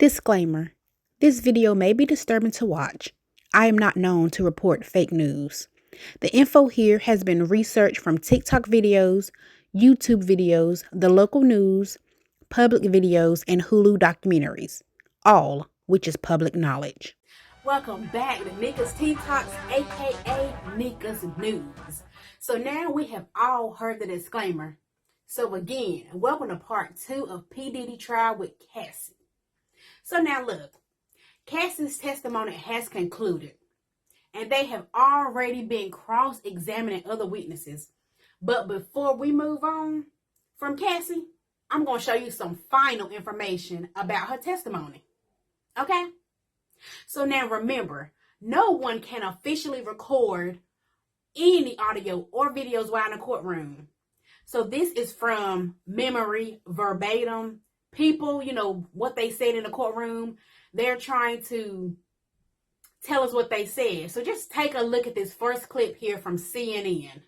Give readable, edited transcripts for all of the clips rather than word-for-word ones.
Disclaimer: this video may be disturbing to watch. I am not known to report fake news. The info here has been researched from TikTok videos, YouTube videos, the local news, public videos, and Hulu documentaries, all which is public knowledge. Welcome back to Neka's TikToks, aka Neka's News. So now we have all heard the disclaimer. So again, welcome to part 2 of P. Diddy trial with Cassie. So now look, Cassie's testimony has concluded, and they have already been cross-examining other witnesses. But before we move on from Cassie, I'm going to show you some final information about her testimony. Okay? So now remember, no one can officially record any audio or videos while in a courtroom. So this is from memory, verbatim. People, what they said in the courtroom, they're trying to tell us what they said. So just take a look at this first clip here from CNN.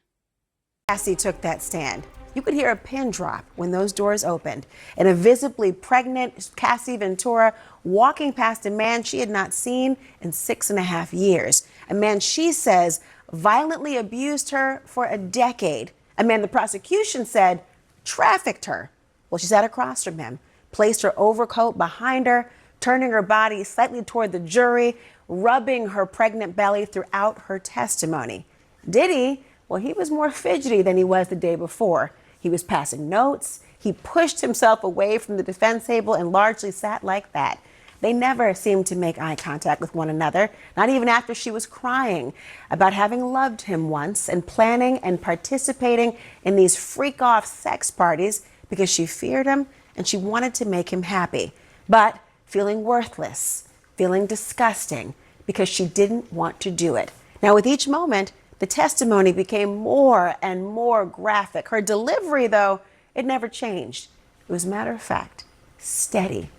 Cassie took that stand. You could hear a pin drop when those doors opened, and a visibly pregnant Cassie Ventura walking past a man she had not seen in 6.5 years. A man she says violently abused her for a decade. A man the prosecution said trafficked her. Well, she sat across from him, placed her overcoat behind her, turning her body slightly toward the jury, rubbing her pregnant belly throughout her testimony. Diddy, well, he was more fidgety than he was the day before. He was passing notes. He pushed himself away from the defense table and largely sat like that. They never seemed to make eye contact with one another, not even after she was crying about having loved him once and planning and participating in these freak-off sex parties because she feared him and she wanted to make him happy, but feeling worthless, feeling disgusting because she didn't want to do it. Now, with each moment, the testimony became more and more graphic. Her delivery, though, it never changed. It was matter of fact, steady,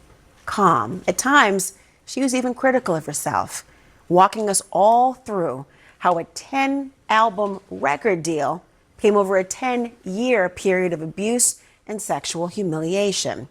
calm. At times, she was even critical of herself, walking us all through how a 10-album record deal came over a 10-year period of abuse and sexual humiliation.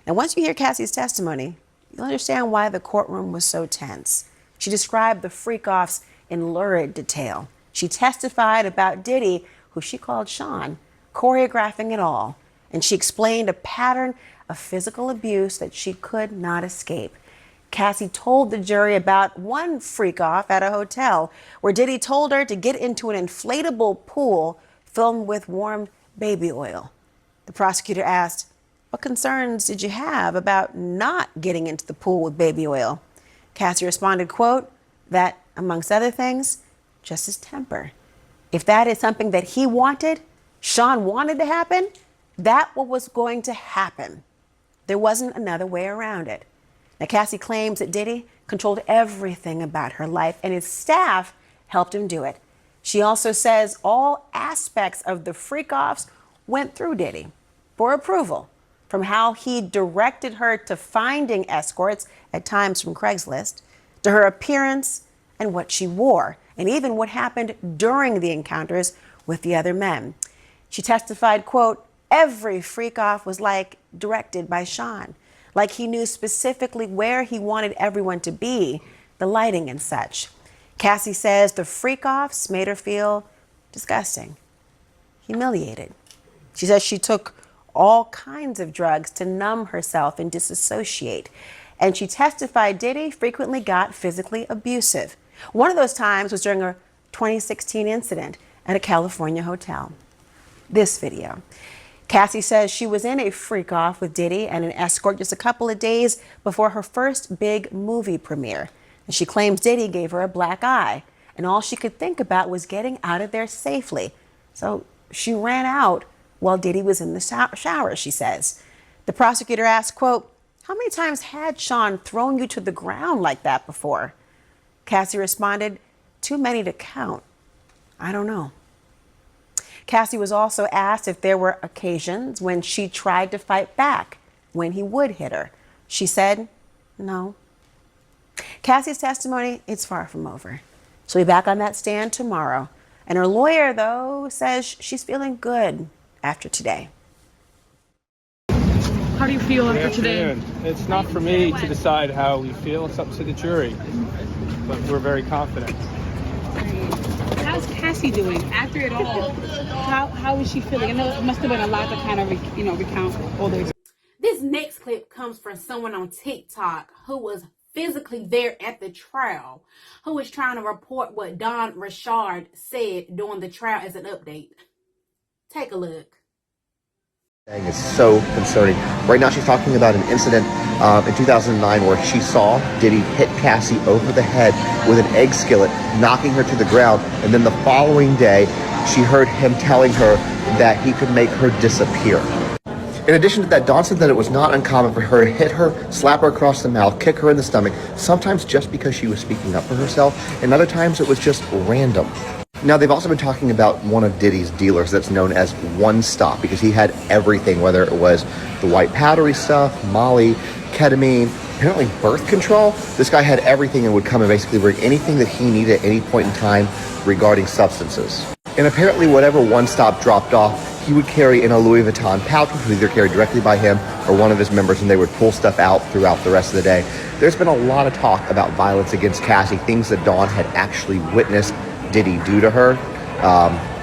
And once you hear Cassie's testimony, you'll understand why the courtroom was so tense. She described the freak-offs in lurid detail. She testified about Diddy, who she called Sean, choreographing it all. And she explained a pattern of physical abuse that she could not escape. Cassie told the jury about one freak-off at a hotel where Diddy told her to get into an inflatable pool filled with warm baby oil. The prosecutor asked, "What concerns did you have about not getting into the pool with baby oil?" Cassie responded, quote, that, amongst other things, just his temper. If that is something that he wanted, Sean wanted to happen, that what was going to happen. There wasn't another way around it. Now, Cassie claims that Diddy controlled everything about her life and his staff helped him do it. She also says all aspects of the freak-offs went through Diddy for approval, from how he directed her to finding escorts, at times from Craigslist, to her appearance and what she wore, and even what happened during the encounters with the other men. She testified, quote, every freak-off was like directed by Sean, like he knew specifically where he wanted everyone to be, the lighting and such. Cassie says the freak-offs made her feel disgusting, humiliated. She says she took all kinds of drugs to numb herself and disassociate. And she testified Diddy frequently got physically abusive. One of those times was during a 2016 incident at a California hotel. This video. Cassie says she was in a freak-off with Diddy and an escort just a couple of days before her first big movie premiere. And she claims Diddy gave her a black eye, and all she could think about was getting out of there safely. So she ran out while Diddy was in the shower, she says. The prosecutor asked, quote, how many times had Sean thrown you to the ground like that before? Cassie responded, too many to count. I don't know. Cassie was also asked if there were occasions when she tried to fight back, when he would hit her. She said, no. Cassie's testimony, it's far from over. She'll be back on that stand tomorrow. And her lawyer, though, says she's feeling good after today. How do you feel after today? It's not for me to decide how we feel. It's up to the jury. But we're very confident. How's Cassie doing after it all? How is she feeling? I know it must have been a lot to kind of recount all those. This next clip comes from someone on TikTok who was physically there at the trial, who is trying to report what Don Richard said during the trial as an update. Take a look. It's so concerning. Right now she's talking about an incident in 2009 where she saw Diddy hit Cassie over the head with an egg skillet, knocking her to the ground, and then the following day she heard him telling her that he could make her disappear. In addition to that, Dawn said that it was not uncommon for her to hit her, slap her across the mouth, kick her in the stomach, sometimes just because she was speaking up for herself, and other times it was just random. Now, they've also been talking about one of Diddy's dealers that's known as One Stop, because he had everything, whether it was the white powdery stuff, Molly, ketamine, apparently birth control. This guy had everything and would come and basically bring anything that he needed at any point in time regarding substances. And apparently whatever One Stop dropped off, he would carry in a Louis Vuitton pouch, which was either carried directly by him or one of his members, and they would pull stuff out throughout the rest of the day. There's been a lot of talk about violence against Cassie, things that Dawn had actually witnessed Diddy do to her,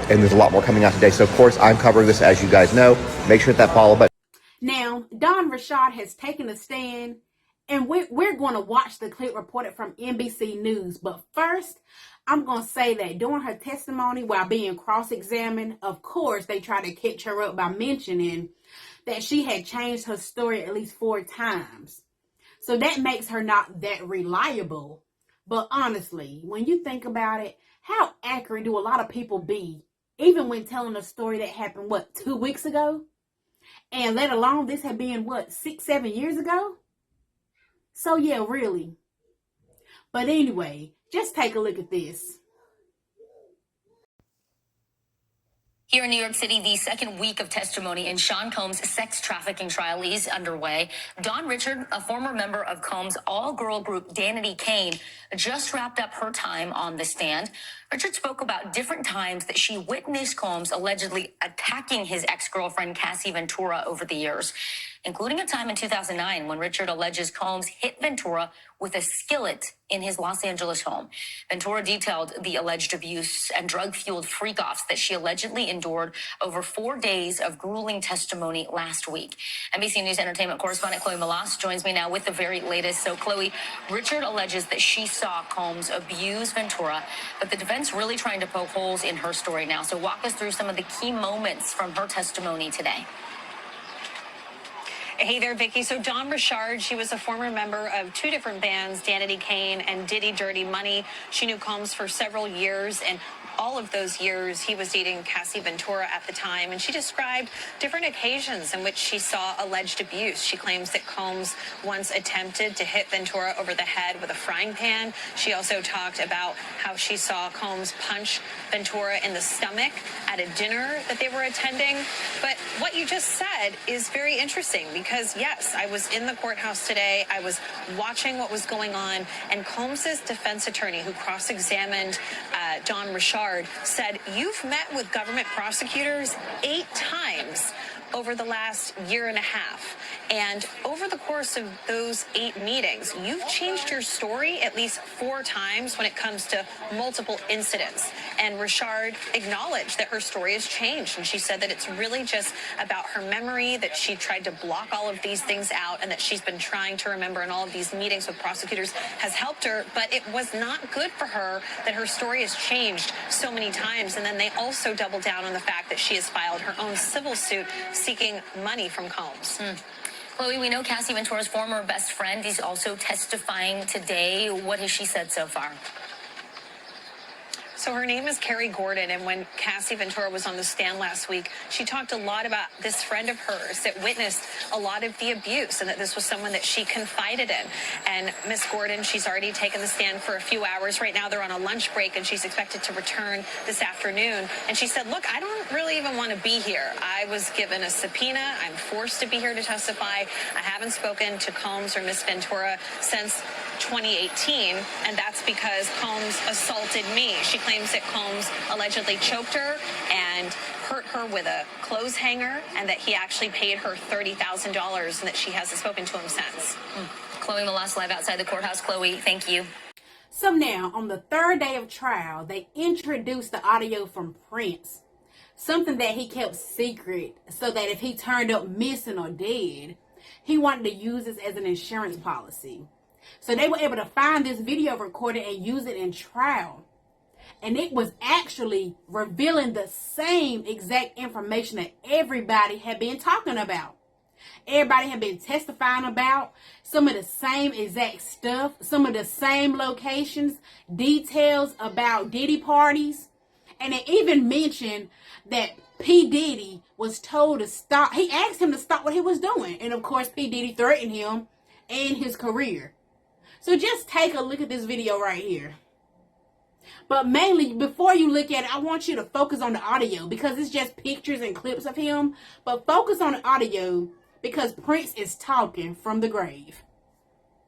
and there's a lot more coming out today. So of course I'm covering this, as you guys know. Make sure to hit that follow button. Now, Don Richard has taken a stand, and we're going to watch the clip reported from NBC News. But first, I'm going to say that during her testimony while being cross-examined, of course, they tried to catch her up by mentioning that she had changed her story at least 4 times. So that makes her not that reliable. But honestly, when you think about it, how accurate do a lot of people be, even when telling a story that happened, 2 weeks ago? And let alone this had been, 6-7 years ago? So yeah, really. But anyway, just take a look at this. Here in New York City, the second week of testimony in Sean Combs' sex trafficking trial is underway. Dawn Richard, a former member of Combs' all-girl group Diddy Cassie, just wrapped up her time on the stand. Richard spoke about different times that she witnessed Combs allegedly attacking his ex-girlfriend Cassie Ventura over the years, including a time in 2009 when Richard alleges Combs hit Ventura with a skillet in his Los Angeles home. Ventura detailed the alleged abuse and drug-fueled freak-offs that she allegedly endured over 4 days of grueling testimony last week. NBC News entertainment correspondent Chloe Malas joins me now with the very latest. So, Chloe, Richard alleges that she saw Combs abuse Ventura, but the defense really trying to poke holes in her story now. So walk us through some of the key moments from her testimony today. Hey there, Vicky. So Dawn Richard, she was a former member of 2 different bands, Diddy Cassie and Diddy Dirty Money. She knew Combs for several years, and all of those years he was dating Cassie Ventura at the time, and she described different occasions in which she saw alleged abuse. She claims that Combs once attempted to hit Ventura over the head with a frying pan. She also talked about how she saw Combs punch Ventura in the stomach at a dinner that they were attending. But what you just said is very interesting because, yes, I was in the courthouse today. I was watching what was going on, and Combs's defense attorney, who cross-examined Dawn Richard, said, "You've met with government prosecutors 8 times over the last year and a half. And over the course of those 8 meetings, you've changed your story at least 4 times when it comes to multiple incidents." And Richard acknowledged that her story has changed. And she said that it's really just about her memory, that she tried to block all of these things out, and that she's been trying to remember, and all of these meetings with prosecutors has helped her. But it was not good for her that her story has changed so many times. And then they also doubled down on the fact that she has filed her own civil suit seeking money from Combs. Chloe, we know Cassie Ventura's former best friend is also testifying today. What has she said so far? So her name is Carrie Gordon, and when Cassie Ventura was on the stand last week, she talked a lot about this friend of hers that witnessed a lot of the abuse, and that this was someone that she confided in. And Miss Gordon, she's already taken the stand for a few hours. Right now they're on a lunch break, and she's expected to return this afternoon. And she said, "Look, I don't really even want to be here. I was given a subpoena. I'm forced to be here to testify. I haven't spoken to Combs or Miss Ventura since 2018, and that's because Combs assaulted me." She claims that Combs allegedly choked her and boyfriend hurt her with a clothes hanger and that he actually paid her $30,000 and that she hasn't spoken to him since. Chloe Molas live outside the courthouse. Chloe, thank you. So now, on the third day of trial, they introduced the audio from Prince, something that he kept secret so that if he turned up missing or dead, he wanted to use this as an insurance policy. So they were able to find this video recording and use it in trial. And it was actually revealing the same exact information that everybody had been talking about. Everybody had been testifying about some of the same exact stuff, some of the same locations, details about Diddy parties. And it even mentioned that P. Diddy was told to stop. He asked him to stop what he was doing. And of course, P. Diddy threatened him and his career. So just take a look at this video right here. But mainly, before you look at it, I want you to focus on the audio because it's just pictures and clips of him. But focus on the audio because Prince is talking from the grave.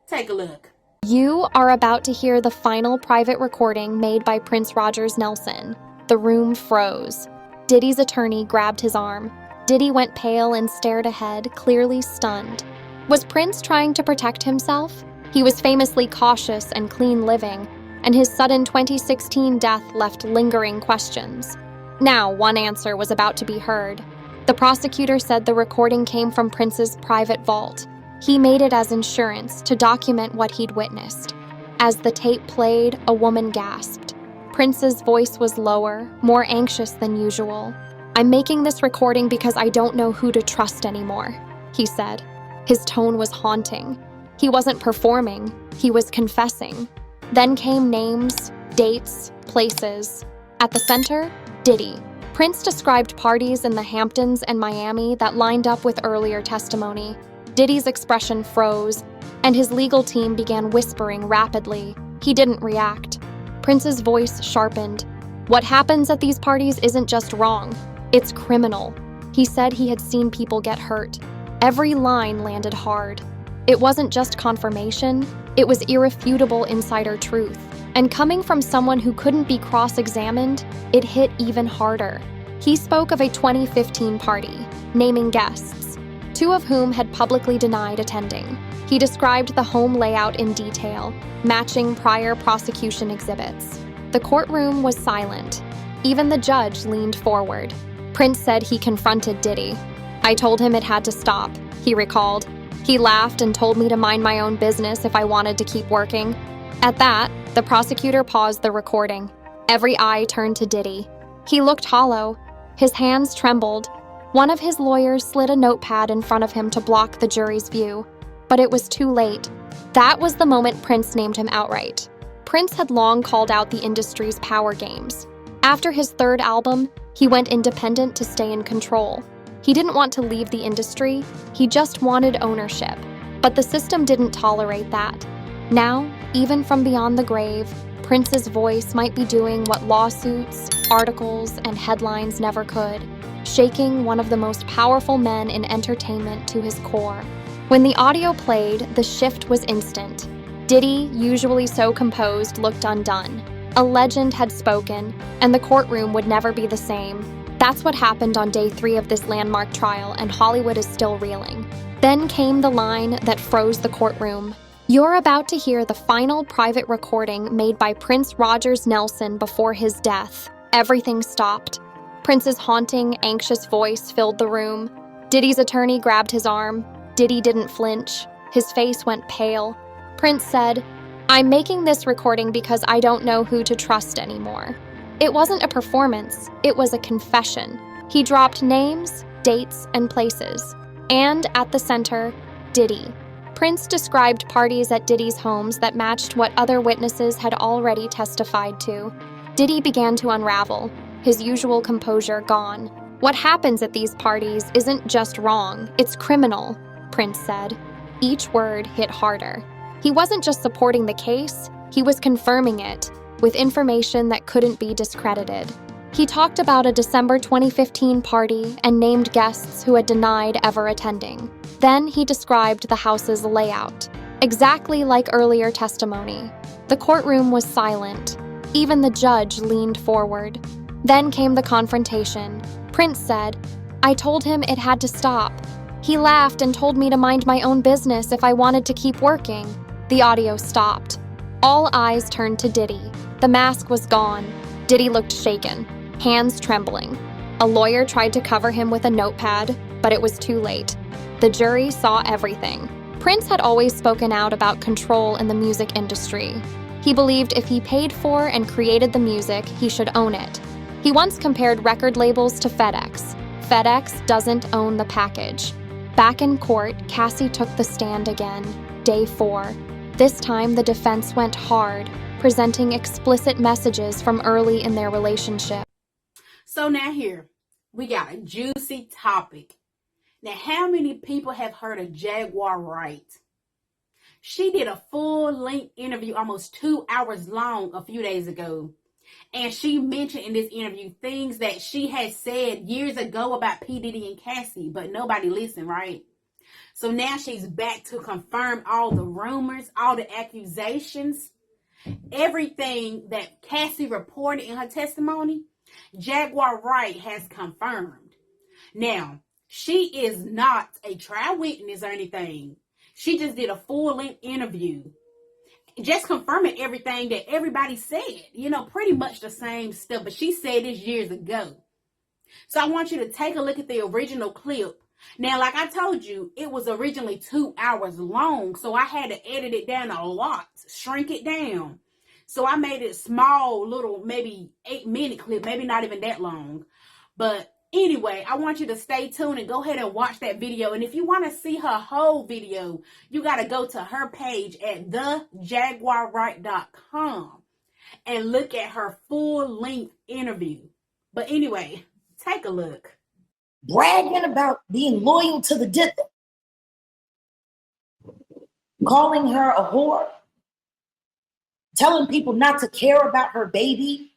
Take a look. You are about to hear the final private recording made by Prince Rogers Nelson. The room froze. Diddy's attorney grabbed his arm. Diddy went pale and stared ahead, clearly stunned. Was Prince trying to protect himself? He was famously cautious and clean living, and his sudden 2016 death left lingering questions. Now, one answer was about to be heard. The prosecutor said the recording came from Prince's private vault. He made it as insurance to document what he'd witnessed. As the tape played, a woman gasped. Prince's voice was lower, more anxious than usual. "I'm making this recording because I don't know who to trust anymore," he said. His tone was haunting. He wasn't performing, he was confessing. Then came names, dates, places. At the center, Diddy. Prince described parties in the Hamptons and Miami that lined up with earlier testimony. Diddy's expression froze, and his legal team began whispering rapidly. He didn't react. Prince's voice sharpened. "What happens at these parties isn't just wrong, it's criminal." He said he had seen people get hurt. Every line landed hard. It wasn't just confirmation, it was irrefutable insider truth. And coming from someone who couldn't be cross-examined, it hit even harder. He spoke of a 2015 party, naming guests, 2 of whom had publicly denied attending. He described the home layout in detail, matching prior prosecution exhibits. The courtroom was silent. Even the judge leaned forward. Prince said he confronted Diddy. "I told him it had to stop," he recalled. "He laughed and told me to mind my own business if I wanted to keep working." At that, the prosecutor paused the recording. Every eye turned to Diddy. He looked hollow. His hands trembled. One of his lawyers slid a notepad in front of him to block the jury's view. But it was too late. That was the moment Prince named him outright. Prince had long called out the industry's power games. After his 3rd album, he went independent to stay in control. He didn't want to leave the industry, he just wanted ownership. But the system didn't tolerate that. Now, even from beyond the grave, Prince's voice might be doing what lawsuits, articles, and headlines never could, shaking one of the most powerful men in entertainment to his core. When the audio played, the shift was instant. Diddy, usually so composed, looked undone. A legend had spoken, and the courtroom would never be the same. That's what happened on day 3 of this landmark trial, and Hollywood is still reeling. Then came the line that froze the courtroom. You're about to hear the final private recording made by Prince Rogers Nelson before his death. Everything stopped. Prince's haunting, anxious voice filled the room. Diddy's attorney grabbed his arm. Diddy didn't flinch. His face went pale. Prince said, "I'm making this recording because I don't know who to trust anymore." It wasn't a performance, it was a confession. He dropped names, dates, and places. And at the center, Diddy. Prince described parties at Diddy's homes that matched what other witnesses had already testified to. Diddy began to unravel, his usual composure gone. "What happens at these parties isn't just wrong, it's criminal," Prince said. Each word hit harder. He wasn't just supporting the case, he was confirming it, with information that couldn't be discredited. He talked about a December 2015 party and named guests who had denied ever attending. Then he described the house's layout, exactly like earlier testimony. The courtroom was silent. Even the judge leaned forward. Then came the confrontation. Prince said, "I told him it had to stop. He laughed and told me to mind my own business if I wanted to keep working." The audio stopped. All eyes turned to Diddy. The mask was gone. Diddy looked shaken, hands trembling. A lawyer tried to cover him with a notepad, but it was too late. The jury saw everything. Prince had always spoken out about control in the music industry. He believed if he paid for and created the music, he should own it. He once compared record labels to FedEx. FedEx doesn't own the package. Back in court, Cassie took the stand again, day 4. This time, the defense went hard, presenting explicit messages from early in their relationship. So now here, we got a juicy topic. Now, how many people have heard of Jaguar Wright? She did a full-length interview, almost 2 hours long, a few days ago. And she mentioned in this interview things that she had said years ago about P. Diddy and Cassie, but nobody listened, right? So now she's back to confirm all the rumors, all the accusations, everything that Cassie reported in her testimony. Jaguar Wright has confirmed. Now, she is not a trial witness or anything. She just did a full-length interview, just confirming everything that everybody said. Pretty much the same stuff, but she said this years ago. So I want you to take a look at the original clip. Now, like I told you, it was originally 2 hours long, so I had to edit it down a lot, shrink it down. So I made it small, little, maybe 8-minute clip, maybe not even that long. But anyway, I want you to stay tuned and go ahead and watch that video. And if you want to see her whole video, you got to go to her page at thejaguarwright.com and look at her full-length interview. But anyway, take a look. Bragging about being loyal to the Diddy, calling her a whore, telling people not to care about her baby.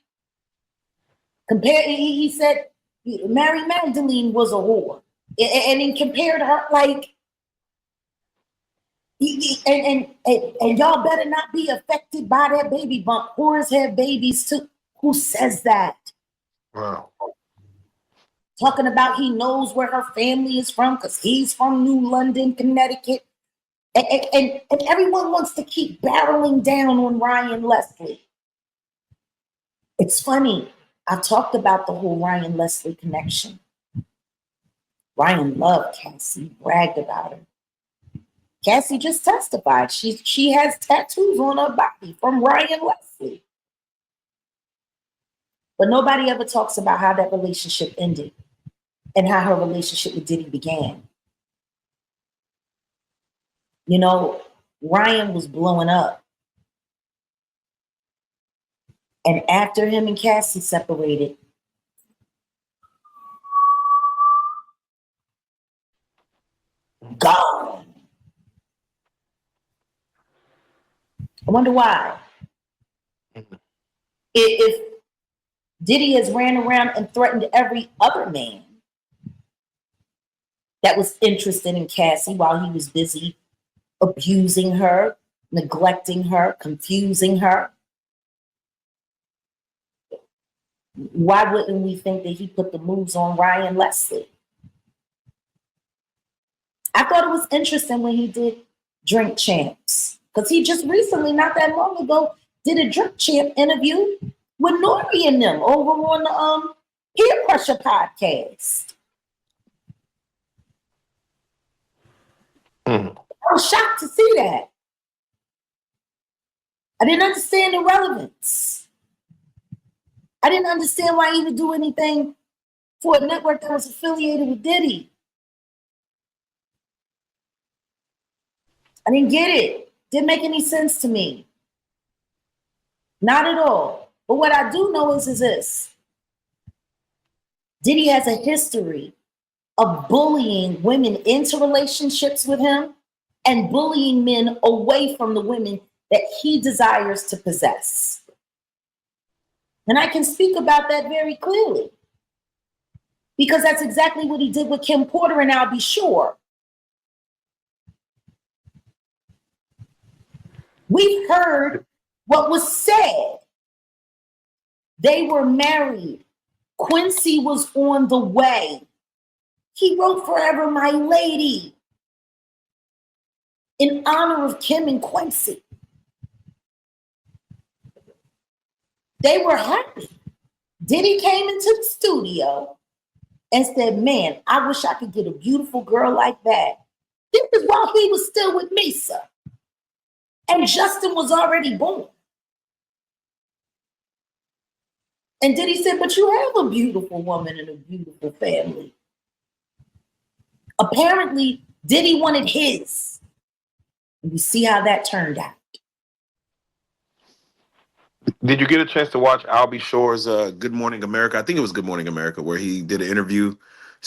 He said Mary Magdalene was a whore, and he compared her like, and y'all better not be affected by that baby bump. Whores have babies too. Who says that? Wow. Talking about he knows where her family is from because he's from New London, Connecticut. And everyone wants to keep barreling down on Ryan Leslie. It's funny. I talked about the whole Ryan Leslie connection. Ryan loved Cassie, bragged about her. Cassie just testified. She has tattoos on her body from Ryan Leslie. But nobody ever talks about how that relationship ended and how her relationship with Diddy began. Ryan was blowing up. And after him and Cassie separated, gone. I wonder why. If Diddy has ran around and threatened every other man that was interested in Cassie while he was busy abusing her, neglecting her, confusing her, why wouldn't we think that he put the moves on Ryan Leslie? I thought it was interesting when he did Drink Champs, because he just recently, not that long ago, did a Drink Champ interview with Nori and them over on the Peer Pressure podcast. I was shocked to see that. I didn't understand the relevance. I didn't understand why he would do anything for a network that was affiliated with Diddy. I didn't get it. Didn't make any sense to me. Not at all. But what I do know is this. Diddy has a history of bullying women into relationships with him and bullying men away from the women that he desires to possess. And I can speak about that very clearly because that's exactly what he did with Kim Porter, and I'll be sure. We've heard what was said. They were married Quincy was on the way. He wrote Forever My Lady in honor of Kim and Quincy. They were happy. Diddy came into the studio and said, man, I wish I could get a beautiful girl like that. This is while he was still with Misa. And Justin was already born. And Diddy said, but you have a beautiful woman and a beautiful family. Apparently, Diddy wanted his. And we see how that turned out. Did you get a chance to watch Albie Shore's Good Morning America? I think it was Good Morning America, where he did an interview.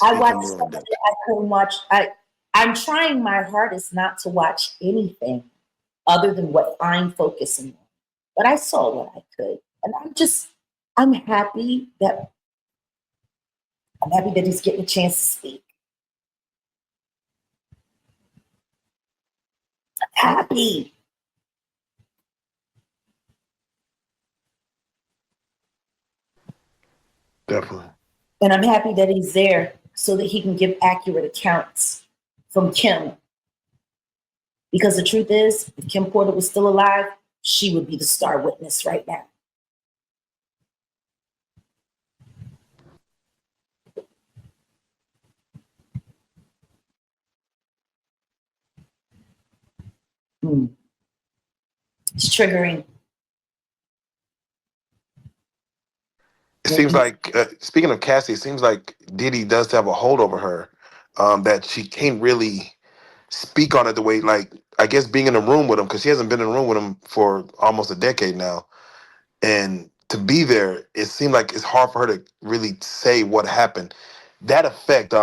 I watched some of it. I couldn't watch. I'm trying my hardest not to watch anything other than what I'm focusing on. But I saw what I could. And I'm happy that he's getting a chance to speak. I'm happy. Definitely. And I'm happy that he's there so that he can give accurate accounts from Kim. Because the truth is, if Kim Porter was still alive, she would be the star witness right now. It's triggering. It seems like, speaking of Cassie, it seems like Diddy does have a hold over her, that she can't really speak on it the way, like, I guess being in a room with him, because she hasn't been in a room with him for almost a decade now. And to be there, it seemed like it's hard for her to really say what happened. That effect,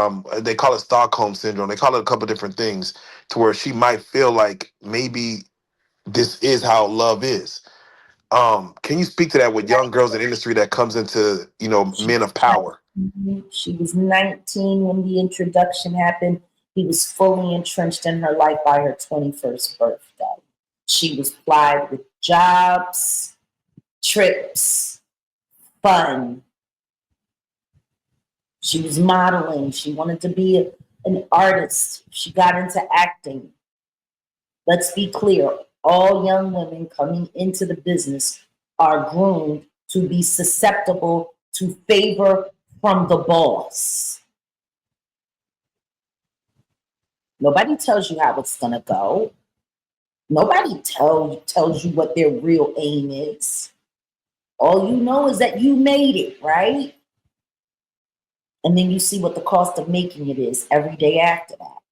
they call it Stockholm syndrome. They call it a couple different things, to where she might feel like maybe this is how love is. Can you speak to that with young girls in the industry that comes into, men of power? She was 19 when the introduction happened. He was fully entrenched in her life by her 21st birthday. She was plied with jobs, trips, fun. She was modeling. She wanted to be an artist. She got into acting. Let's be clear. All young women coming into the business are groomed to be susceptible to favor from the boss. Nobody tells you how it's going to go. Nobody tells you what their real aim is. All you know is that you made it, right? And then you see what the cost of making it is every day after that.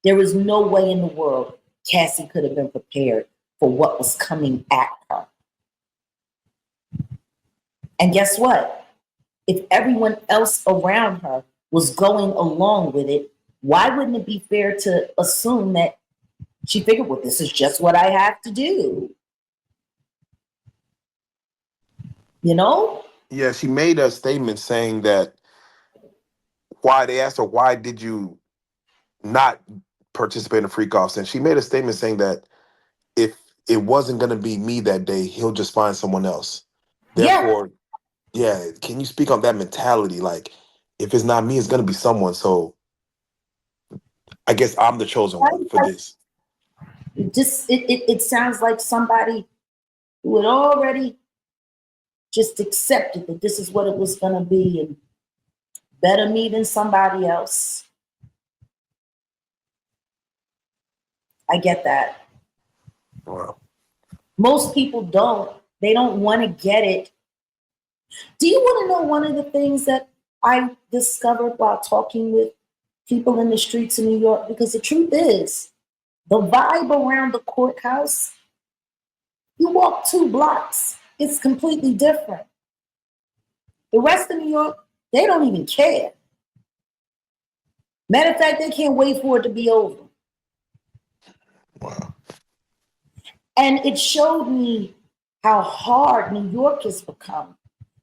There is no way in the world Cassie could have been prepared for what was coming at her. And guess what? If everyone else around her was going along with it, why wouldn't it be fair to assume that she figured, well, this is just what I have to do? You know? Yeah, she made a statement saying that they asked her, why did you not participate in freak offs? And she made a statement saying that if it wasn't going to be me that day, he'll just find someone else. Therefore, yeah, can you speak on that mentality? Like, if it's not me, it's going to be someone. So I guess I'm the chosen one for this. It sounds like somebody who had already just accepted that this is what it was going to be, and better me than somebody else. I get that. Wow. Most people don't. They don't want to get it. Do you want to know one of the things that I discovered while talking with people in the streets of New York? Because the truth is, the vibe around the courthouse, you walk 2 blocks, it's completely different. The rest of New York, they don't even care. Matter of fact, they can't wait for it to be over. Wow. And it showed me how hard New York has become.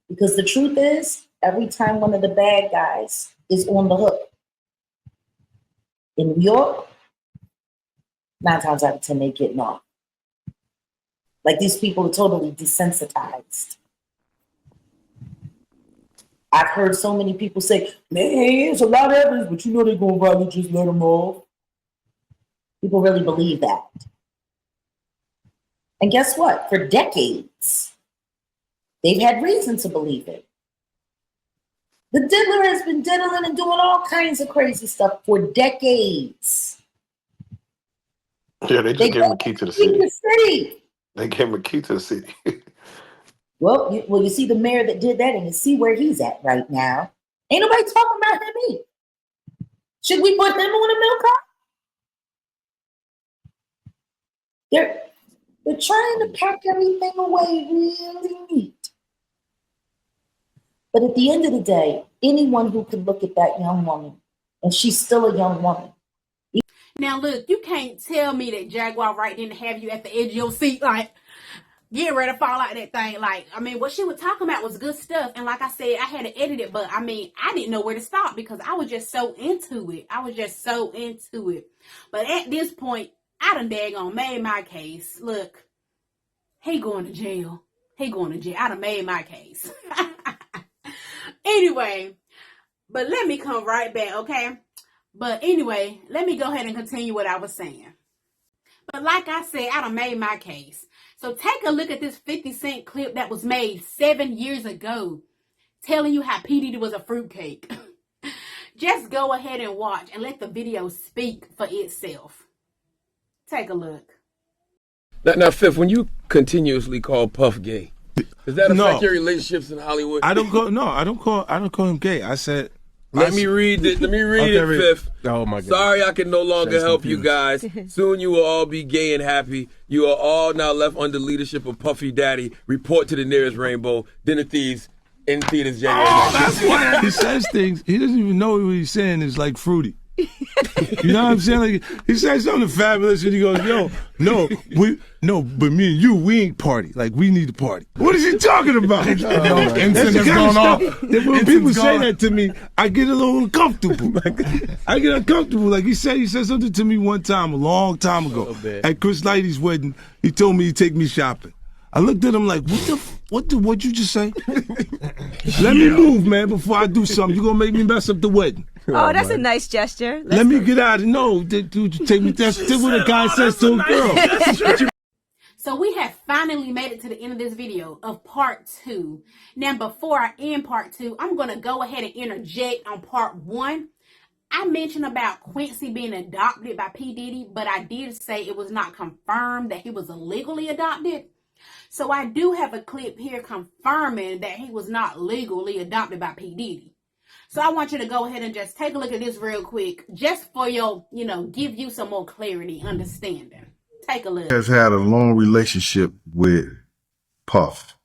Because the truth is, every time one of the bad guys is on the hook in New York, 9 times out of 10, they're getting off. Like, these people are totally desensitized. I've heard so many people say, man, it's a lot of evidence, but you know they're going to probably just let him off. People really believe that. And guess what? For decades, they've had reason to believe it. The diddler has been diddling and doing all kinds of crazy stuff for decades. Yeah, they just gave him a key to the city. They gave him a key to the city. Well, you see the mayor that did that, and you see where he's at right now. Ain't nobody talking about him either. Should we put him on a milk cart? They're trying to pack everything away really neat. But at the end of the day, anyone who could look at that young woman, and she's still a young woman. Now look, you can't tell me that Jaguar right didn't have you at the edge of your seat, like getting ready to fall out that thing. Like, I mean, what she was talking about was good stuff. And like I said, I had to edit it, but I mean, I didn't know where to stop because I was just so into it. But at this point, I done daggone made my case. Look, he going to jail. I done made my case. Anyway, but let me come right back, okay? But anyway, let me go ahead and continue what I was saying. But like I said, I done made my case. So take a look at this 50 Cent clip that was made 7 years ago, telling you how P. Diddy was a fruitcake. Just go ahead and watch and let the video speak for itself. Take a look. Now, Fifth, when you continuously call Puff gay, does that affect your relationships in Hollywood? I don't call him gay. I said. Let me read it, Fifth. Oh my God. Sorry I can no longer help you guys. Soon you will all be gay and happy. You are all now left under leadership of Puffy Daddy. Report to the nearest rainbow. Dinner Thieves in theaters January. That's why he says things. He doesn't even know what he's saying is like fruity. You know what I'm saying? Like, he said something fabulous and he goes, but me and you, we ain't party. Like, we need to party. What is he talking about? That's the kind of stuff that when people say that to me, I get a little uncomfortable. I get uncomfortable. Like he said something to me one time, a long time ago, at Chris Lighty's wedding. He told me he'd take me shopping. I looked at him like, what'd you just say? Let me move, man, before I do something. You're gonna make me mess up the wedding. Oh, that's a nice gesture. Let me get out of no, dude, take me. That's what a guy says to a girl. So we have finally made it to the end of this video of part 2. Now, before I end part 2, I'm going to go ahead and interject on part 1. I mentioned about Quincy being adopted by P. Diddy, but I did say it was not confirmed that he was illegally adopted. So I do have a clip here confirming that he was not legally adopted by P. Diddy. So I want you to go ahead and just take a look at this real quick, just for your, give you some more clarity, understanding. Take a look. Has had a long relationship with Puff.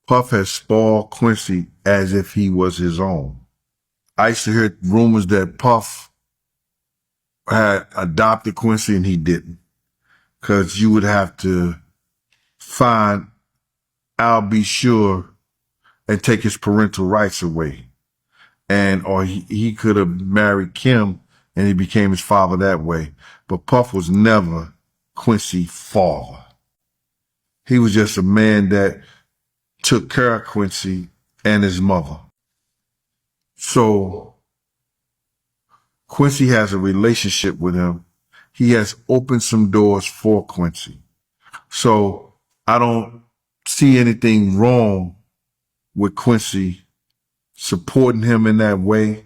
Puff has spoiled Quincy as if he was his own. I used to hear rumors that Puff had adopted Quincy and he didn't. Because you would have to find I'll Be Sure and take his parental rights away. Or he could have married Kim and he became his father that way. But Puff was never Quincy's father. He was just a man that took care of Quincy and his mother. So Quincy has a relationship with him. He has opened some doors for Quincy. So I don't see anything wrong with Quincy supporting him in that way.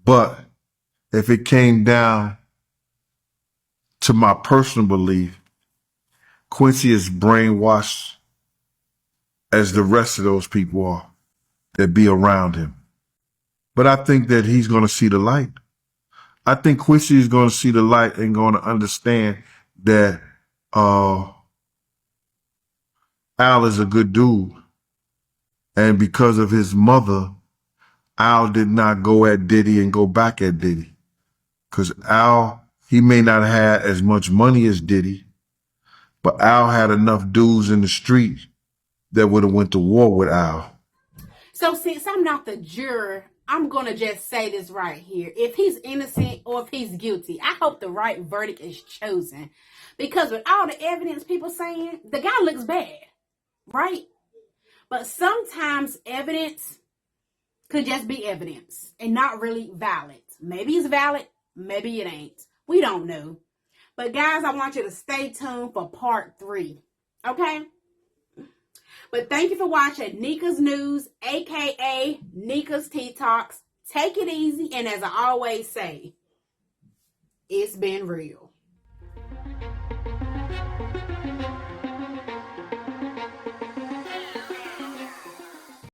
But if it came down to my personal belief, Quincy is brainwashed as the rest of those people are that be around him. But I think that he's going to see the light. I think Quincy is going to see the light and going to understand that Al is a good dude. And because of his mother, Al did not go at Diddy and go back at Diddy. Because Al, he may not have had as much money as Diddy, but Al had enough dudes in the street that would have went to war with Al. So since I'm not the juror, I'm going to just say this right here. If he's innocent or if he's guilty, I hope the right verdict is chosen. Because with all the evidence people saying, the guy looks bad, right? But sometimes evidence could just be evidence and not really valid. Maybe it's valid, maybe it ain't. We don't know. But guys, I want you to stay tuned for part 3. Okay? But thank you for watching Neka's News, aka Neka's Tea Talks. Take it easy, and as I always say, it's been real.